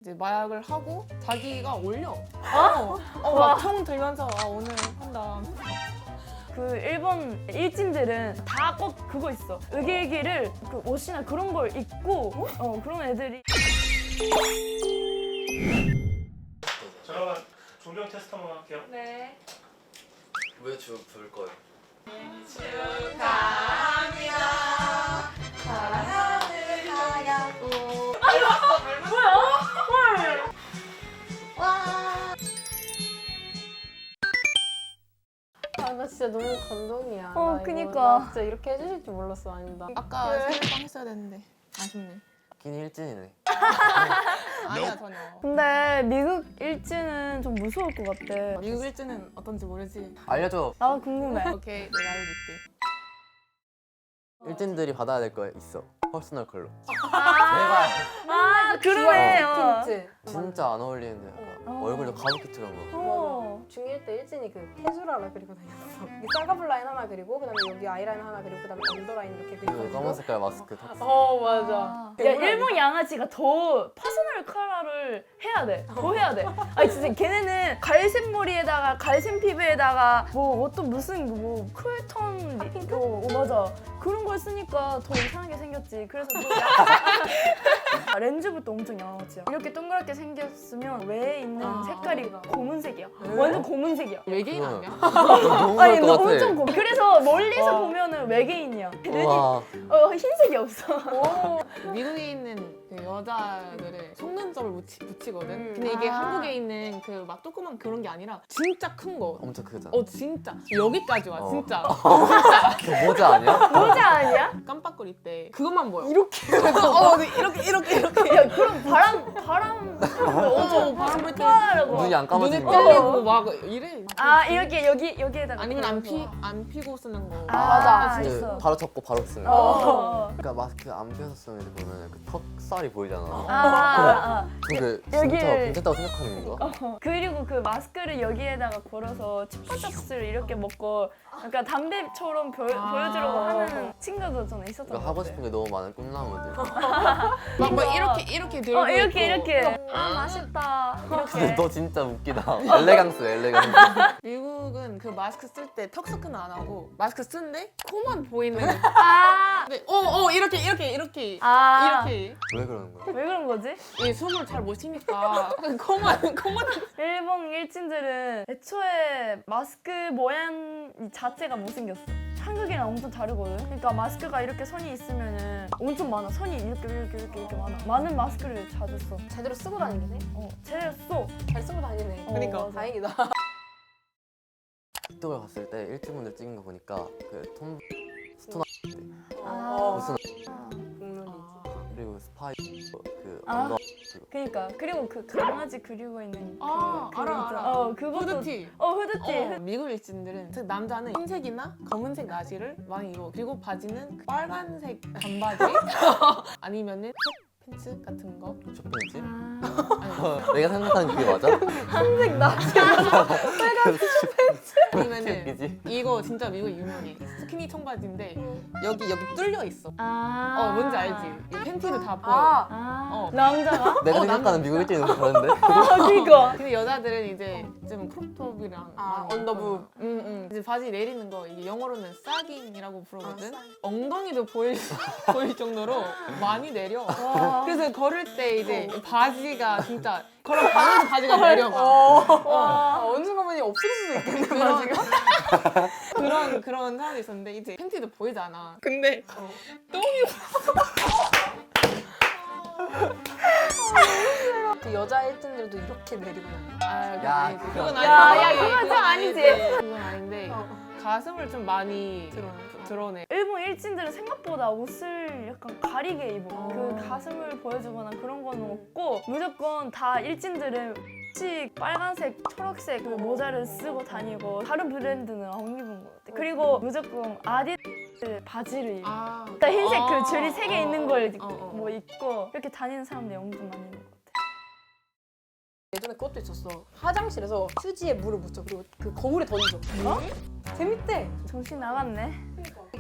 이제 마약을 하고 자기가 올려. 총 들면서 오늘 한다. 그 일본 일진들은 다 꼭 그거 있어. 의기의기를 그 옷이나 그런 걸 입고 그런 애들이. 자, 그러면 조명 테스트 한번 할게요. 네. 왜 부를 거예요? 아, 나 진짜 너무 감동이야. 어, 나 그니까. 나 진짜 이렇게 해주실 줄 몰랐어, 아니다. 아까 생일빵 했어야 되는데 아쉽네. 끼니 일진이네. 아니야 전혀. 근데 미국 일진은 좀 무서울 것 같아. 미국 일진은 어떤지 모르지. 알려줘. 나도 궁금해. 오케이 내가 알려줄게. 일진들이 받아야 될 거 있어. 퍼스널 컬러. 그러네. 틴트. 진짜 안 어울리는데 약간 얼굴도 가부키처럼 거. 중1 때 일진이 그 테두라를 그리고 다녔어. 이 쌍꺼풀 라인 하나 그리고 그다음에 여기 아이라인 하나 그리고 그다음에 언더라인 이렇게 그 그리고. 검은 색깔 마스크 탔어. 맞아. 야, 일본 양아치가 더 퍼스널 컬러를 해야 돼. 더 해야 돼. 아니 진짜 걔네는 갈색 머리에다가 갈색 피부에다가 뭐 어떤 무슨 뭐 쿨톤 핑크? 맞아. 그런 걸 쓰니까 더 이상하게 생겼지. 그래서 더 렌즈부터 엄청 양아치야. 이렇게 동그랗게 생겼으면 외에 있는 색깔이 검은색이야. 완전 검은색이야. 외계인 아니야? 너무 아니 그럴 너 것 같아. 엄청 검. 그래서 멀리서 보면은 외계인이야. 눈이 와. 흰색이 없어. 미국에 있는 그 여자들의 속눈썹을 붙이거든. 근데 이게 한국에 있는 그 막 조그만 그런 게 아니라 진짜 큰 거. 엄청 크잖아. 진짜 여기까지 와 진짜. 그 모자 아니야? 모자 아니야? 깜빡거릴 때 그것만 보여. 이렇게. 이렇게. 야 그럼 바람 엄청 바람을 때 하라고. 눈이 안 눈에 감아지니까. 뚫리고 막 이래. 아 이렇게 여기에다가. 아니면 안 피고 쓰는 거. 맞아. 근데 있어. 바로 접고 바로 쓰는 거. 어. 그러니까 마스크 안 펴서 쓰는 애들 보면 그 턱살이 보이잖아. 그게 진짜 여기를- 괜찮다고 생각하는 건가? 그리고 그 마스크를 여기에다가 걸어서 치파잡스를 이렇게 먹고 약간 담배처럼 보여주려고 하는 친구도 저는 있었던 것 그러니까 같아요. 하고 싶은 게 너무 많은 꿈나무들. 막 이렇게 들고 이렇게 있고. 맛있다 근데 이렇게. 너 진짜 웃기다. 엘레강스. 미국은 그 마스크 쓸 때 턱스크는 안 하고 마스크 쓰는데 코만 보이는. 아, 근데 이렇게 아. 이렇게 왜 그러는 거야? 왜 그런 거지? 이 숨을 잘 못 쉬니까 코만 일본 일진들은 애초에 마스크 모양 자체가 못생겼어. 한국이랑 엄청 다르거든. 그러니까 마스크가 이렇게 선이 있으면은 엄청 많아. 선이 이렇게 많아. 많은 마스크를 자주 써. 제대로 쓰고 다니긴 해. 제대로 써. 잘 쓰고 다니네. 그러니까. 맞아. 다행이다. 틱톡을 갔을 때 일진분들 찍은 거 보니까 그톰 스토나 아. 무슨 국룰이지. 그리고 스파이 그 아. 언더 그러니까 그리고 그 강아지 그리고 있는 그거 알아. 있잖아. 그것도 후드티. 후드티. 미국 일진들은 즉 남자는 흰색이나 검은색 나시를 많이 입어. 그리고 바지는 그 빨간색 반바지 아니면은 팬츠 같은 거. 쇼핑집? 아니, 내가 생각하는 그게 맞아? 흰색 나시. 아니면은 웃기지? 이거 진짜 미국 유명해. 스키니 청바지인데 여기 뚫려 있어. 아. 뭔지 알지? 이 팬티도 다 보여. 남자가? 내가 생각하는 미국 일진은 다른데? 그니까. 근데 여자들은 이제 좀 크롭톱이랑 많이 언더부. 입거나. 이제 바지 내리는 거 이게 영어로는 사깅이라고 부르거든. 사깅. 엉덩이도 보일 정도로 많이 내려. 와. 그래서 걸을 때 이제 바지가 진짜 걸어가면서 바지가 내려가. 와. 언젠가 보니 없을 수도 있겠네, 바지가. 그런 사람이 있었는데 이제 팬티도 보이잖아. 근데 똥이 그 여자 일진들도 이렇게 내리고 다녀. 야, 아니지. 그건 야, 아니지. 그건 좀 아니지. 그건 아닌데 가슴을 좀 많이 드러내. 일본 일진들은 생각보다 옷을 약간 가리게 입어. 그 가슴을 보여주거나 그런 건 없고 무조건 다 일진들은 빨간색, 초록색 그 모자를 쓰고 다니고 다른 브랜드는 안 입은 것 같아. 그리고 무조건 아디다스 바지를 입어. 일단 흰색 그 줄이 3개 있는 걸 뭐 입고 이렇게 다니는 사람들이 엄청 많이 있는 것 같아. 예전에 그것도 있었어. 화장실에서 휴지에 물을 묻혀. 그리고 그 거울에 던져. 재밌대. 정신 나갔네.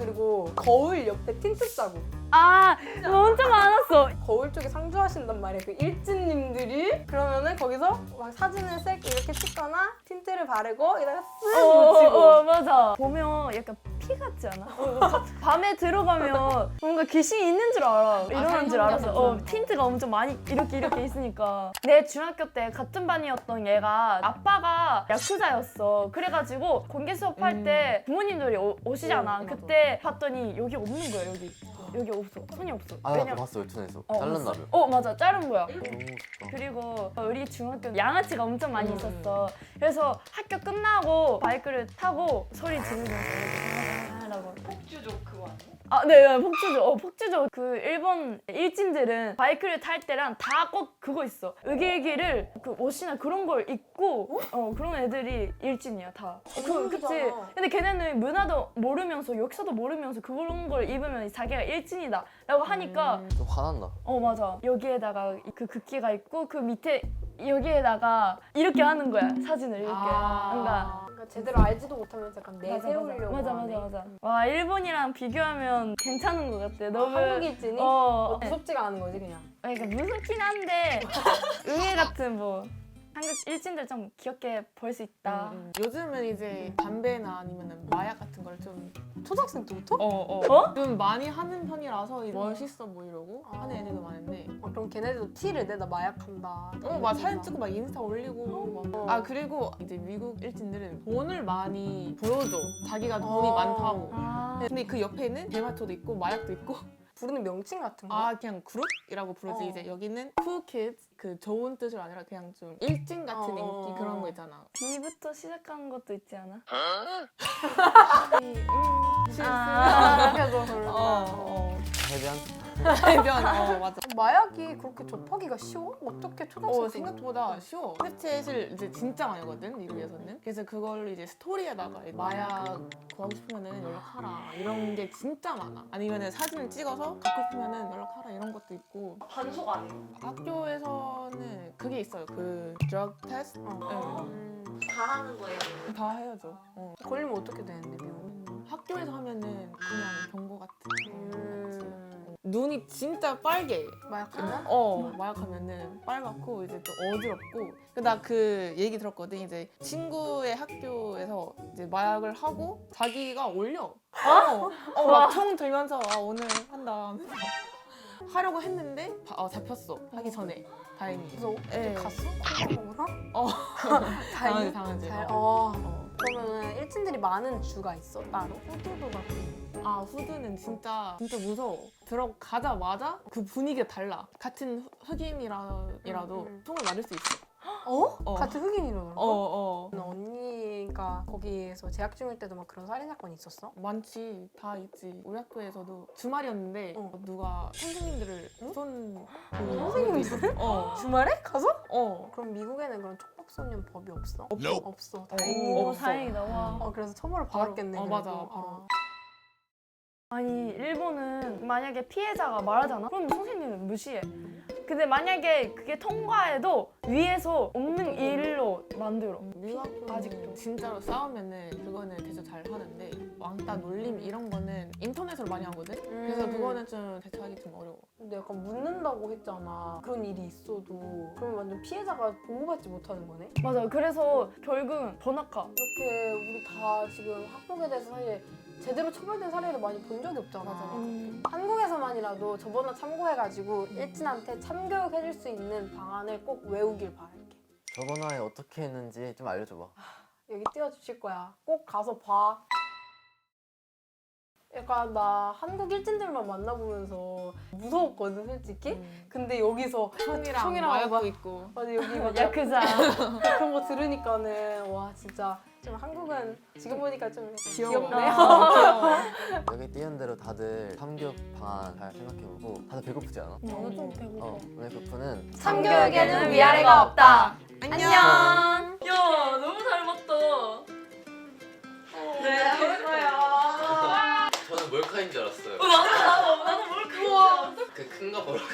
그리고 거울 옆에 틴트 자국. 아 이거 엄청 많았어. 거울 쪽에 상주하신단 말이야. 그 일진님들이 그러면은 거기서 막 사진을 색 이렇게 찍거나 틴트를 바르고 이다가 쓱 묻히고. 맞아. 보면 약간 피 같지 않아? 밤에 들어가면 뭔가 귀신이 있는 줄 알아. 일어난 줄 알았어. 틴트가 엄청 많이 이렇게 있으니까. 내 중학교 때 같은 반이었던 얘가 아빠가 야쿠자였어. 그래가지고 공개 수업할 때 부모님들이 오시잖아. 맞아. 그때 봤더니 여기 없는 거야. 여기 없어. 손이 없어. 아, 나 그거 봤어 웹툰에서. 자른다며. 맞아. 자른 거야. 너무 멋있다. 그리고 우리 중학교 양아치가 엄청 많이 있었어. 그래서 학교 끝나고 바이크를 타고 소리 지르면서 하라고. 폭주족 그거 아니야? 아, 네, 폭주족. 폭주족. 그 일본 일진들은 바이크를 탈 때랑 다 꼭 그거 있어. 으기으기를 그 옷이나 그런 걸 입고 그런 애들이 일진이야 다. 그치. 근데 걔네는 문화도 모르면서 역사도 모르면서 그런 걸 입으면 자기가 일진이다라고 하니까 좀 화난다. 맞아. 여기에다가 그 국기가 있고 그 밑에 여기에다가 이렇게 하는 거야. 사진을 이렇게. 뭔가 그러니까 제대로 알지도 못하면서 약간 내세우려고 맞아. 하네. 와, 일본이랑 비교하면 괜찮은 것 같아. 너무 한국 일진이 무섭지가 않은 거지 그냥. 그러니까 무섭긴 한데 응애 같은 뭐 한국 일진들 좀 귀엽게 볼 수 있다. 요즘은 이제 담배나 아니면 마약 같은 걸 좀 초등학생 때부터? 좀 많이 하는 편이라서 멋있어 보이려고 하는 애들도 많은데 그럼 걔네들도 티를 내다 마약한다. 막 사진 찍고 막 인스타 올리고 막. 아 그리고 이제 미국 일진들은 돈을 많이 보여줘. 자기가 돈이 많다고. 근데 그 옆에는 대마초도 있고 마약도 있고 부르는 명칭 같은 거? 그냥 그룹이라고 부르지. 이제 여기는 cool kids, 그 좋은 뜻이 아니라 그냥 좀 일진 같은 인기 그런 거 있잖아. B부터 시작하는 것도 있지 않아? 그래서 그런다. 해변? 해변. 맞아. 마약이 그렇게 접하기가 쉬워? 어떻게 초등학생 때 생각보다 쉬워. 스냅챗을 이제 진짜 많이 하거든, 미국에서는. 그래서 그걸 이제 스토리에다가 마약 구하고 싶으면은 연락하라 이런 게 진짜 많아. 아니면은 사진을 찍어서 갖고 싶으면은 연락하라 이런 것도 있고. 반속 아니에요? 학교에서는 그게 있어요. 그 drug test. 다 하는 거예요? 다 해야죠. 걸리면 어떻게 되는데 미국? 학교에서 하면은 그냥 경고 같은 거 같지. 눈이 진짜 빨개. 마약하면? 마약하면은 빨갛고 이제 또 어지럽고. 나 그 얘기 들었거든. 이제 친구의 학교에서 이제 마약을 하고 자기가 올려. 막 총 들면서 오늘 한다 하면서 하려고 했는데 잡혔어. 하기 전에. 다행히. 그래서 예. 갔어? 먹으러? 당하지. 그러면은 일진들이 많은 주가 있어 따로? 호두도 같은. 후드는 진짜 무서워. 들어가자마자 그 분위기가 달라. 같은 흑인이라도 총을 맞을 수 있어. 같은 흑인이라고? 어. 언니가 거기에서 재학 중일 때도 막 그런 살인 사건이 있었어? 많지. 다 있지. 우리 학교에서도 주말이었는데 누가 선생님들을 쏜 선생님들을? 주말에 가서? 그럼 미국에는 그런 촉법소년법이 없어? 없어. 다행히. 없어. 다행이다. 와. 그래서 처벌을 받았겠네. 그래도. 맞아. 바로. 아니 일본은 만약에 피해자가 말하잖아? 그럼 선생님은 무시해. 근데 만약에 그게 통과해도 위에서 없는 일로 만들어. 미국 학교는 아직도. 진짜로 싸우면은 그거는 대처 잘 하는데 왕따 놀림 이런 거는 인터넷으로 많이 하거든? 그래서 그거는 좀 대처하기 좀 어려워. 근데 약간 묻는다고 했잖아. 그런 일이 있어도 그러면 완전 피해자가 보호받지 못하는 거네? 맞아. 그래서 결국은 더 나가. 이렇게 우리 다 지금 학폭에 대해서 사실 제대로 처벌된 사례를 많이 본 적이 없잖아. 한국에서만이라도 저번에 참고해가지고 일진한테 참교육 해줄 수 있는 방안을 꼭 외우길 바랄게. 저번 화에 어떻게 했는지 좀 알려줘봐. 여기 띄워주실 거야. 꼭 가서 봐. 약간 나 한국 일진들만 만나보면서 무서웠거든 솔직히. 근데 여기서 총이랑 막 마약도 있고. 맞아 여기 막 야크자. 그런 거 들으니까는 와 진짜 좀 한국은 지금 보니까 좀 귀여워. 귀엽네요. 여기 띄운 대로 다들 참교육 방안 잘 생각해보고 다들 배고프지 않아? 저는 좀 배고파. 오늘 베프는 참교육에는 위아래가 없다. 안녕. 야 너무 잘 먹다. 네, 그거요. 저는 몰카인 줄 알았어요. 나도 몰카. 그 큰 거 보러 가.